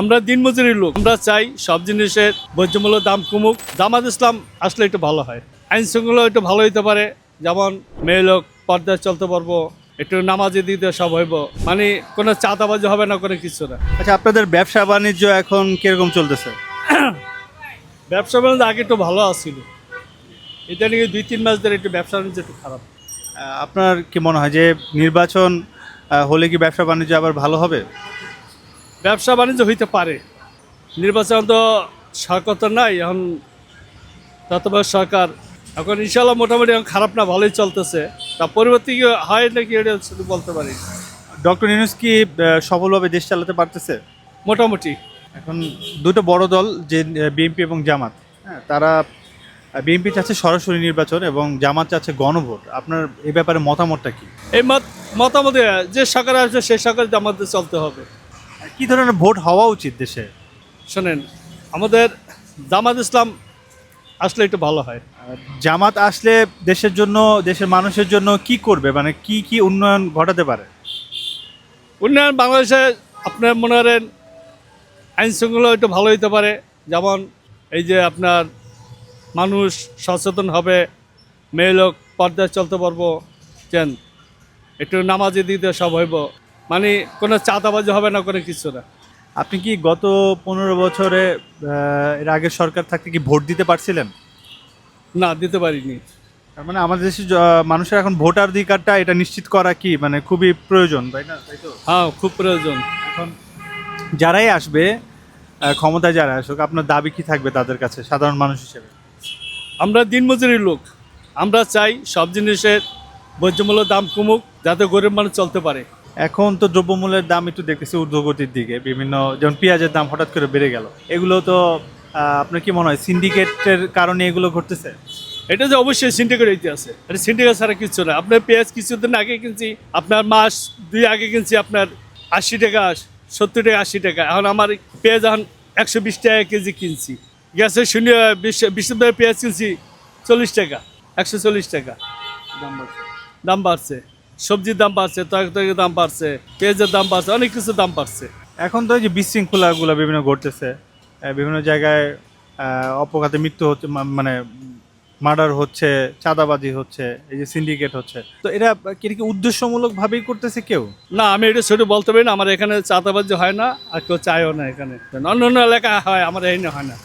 আমরা দিনমজুরির লোক, আমরা চাই সব জিনিসের বৈজ্যমূল্য দাম কমুক। জামাত ইসলাম আসলে একটু ভালো হয়, আইন শৃঙ্খলা একটু ভালো হইতে পারে, যেমন মেয়ে লোক পর্দায় চলতে পারবো, একটু নামাজি দিতে সব হইব, মানে কোনো চাঁদাবাজি হবে না, কোনো কিছু না। আচ্ছা, আপনাদের ব্যবসা বাণিজ্য এখন কিরকম চলতেছে? ব্যবসা বাণিজ্য আগে একটু ভালো আসছিল, এটা নিয়ে 2-3 মাস ধরে একটু ব্যবসা বাণিজ্য একটু খারাপ। আপনার কি মনে হয় যে নির্বাচন হলে কি ব্যবসা বাণিজ্য আবার ভালো হবে? ব্যবসা বাণিজ্য হইতে পারে, নির্বাচন তো সরকার তো নাই এখন, ততবার সরকার এখন ইনশাল্লাহ মোটামুটি এখন খারাপ না, ভালোই চলতেছে। তা পরিবর্তী কি হয় নাকি এটা শুধু বলতে পারি। ডক্টর ইউনূস কি সফলভাবে দেশ চালাতে পারতেছে? মোটামুটি এখন দুটো বড় দল যে বিএনপি এবং জামাত, হ্যাঁ, তারা বিএনপি চাচ্ছে সরাসরি নির্বাচন এবং জামাত চাচ্ছে গণভোট। আপনার এই ব্যাপারে মতামতটা কি? এই মতামতে যে সরকার আসবে সেই সরকার আমাদের চলতে হবে। কি ধরনের ভোট হওয়া উচিত দেশে? শোনেন, আমাদের জামাত ইসলাম আসলে একটু ভালো হয়। জামাত আসলে দেশের জন্য, দেশের মানুষের জন্য কি করবে, মানে কি কি উন্নয়ন ঘটাতে পারে? উন্নয়ন বাংলাদেশে আপনার মনে করেন আইন শৃঙ্খলা একটু ভালো হইতে পারে, যেমন এই যে আপনার মানুষ সচেতন হবে, মেয়ে লোক পর্দায় চলতে পারবো, কেন একটু নামাজি দিতে সব হইব, মানে কোনো চাঁদাবাজি হবে না, কোনো কিছু না। আপনি কি গত 15 বছরে এর আগের সরকার থাকতে কি ভোট দিতে পারছিলেন? না, দিতে পারিনি। তার মানে আমাদের দেশের মানুষের এখন ভোটাধিকারটা এটা নিশ্চিত করা কি মানে খুবই প্রয়োজন, তাই না? তাই তো। হ্যাঁ, খুব প্রয়োজন। এখন যারাই আসবে, ক্ষমতায় যারা আসুক, আপনার দাবি কি থাকবে তাদের কাছে সাধারণ মানুষ হিসেবে? আমরা দিনমজুরির লোক, আমরা চাই সব জিনিসের বৈজ্যমূল্য দাম কমুক, যাতে গরিব মানুষ চলতে পারে। এখন তো দ্রব্যমূল্যের দাম একটু দেখতেছি ঊর্ধ্বগতির দিকে, বিভিন্ন যেমন পেঁয়াজের দাম হঠাৎ করে বেড়ে গেল, এগুলো তো আপনার কি মনে হয় সিন্ডিকেটের কারণে এগুলো ঘটতেছে? এটা যে অবশ্যই সিন্ডিকেট হইতে আছে, এটা সিন্ডিকেট ছাড়া কিছু না। আপনার পেঁয়াজ কিছুদিন আগে কিনছি, আপনার মাস 2 আগে কিনছি আপনার 80 টাকা, 70 টাকা, 80 টাকা। এখন আমার পেঁয়াজ এখন 120 টাকা কেজি কিনছি। গ্যাসের শূন্য 20 টাকা পেঁয়াজ কিনছি 40 টাকা, 140 টাকা দাম বাড়ছে। সবজির দাম বাড়ছে, তরকারির দাম বাড়ছে, পেঁয়াজের দাম বাড়ছে, অনেক কিছু দাম বাড়ছে। এখন তো এই যে বিশৃঙ্খলাগুলো বিভিন্ন ঘটতেছে, বিভিন্ন জায়গায় অপঘাতে মৃত্যু হচ্ছে, মানে মার্ডার হচ্ছে, চাঁদাবাজি হচ্ছে, এই যে সিন্ডিকেট হচ্ছে, তো এরা কি উদ্দেশ্যমূলক ভাবেই করতেছে কেউ? না, আমি এটা সেটা বলতে পারি না। আমার এখানে চাঁদাবাজি হয় না, আর কেউ চায়ও না এখানে। অন্য অন্য এলাকায় হয়, আমার এই হয় না।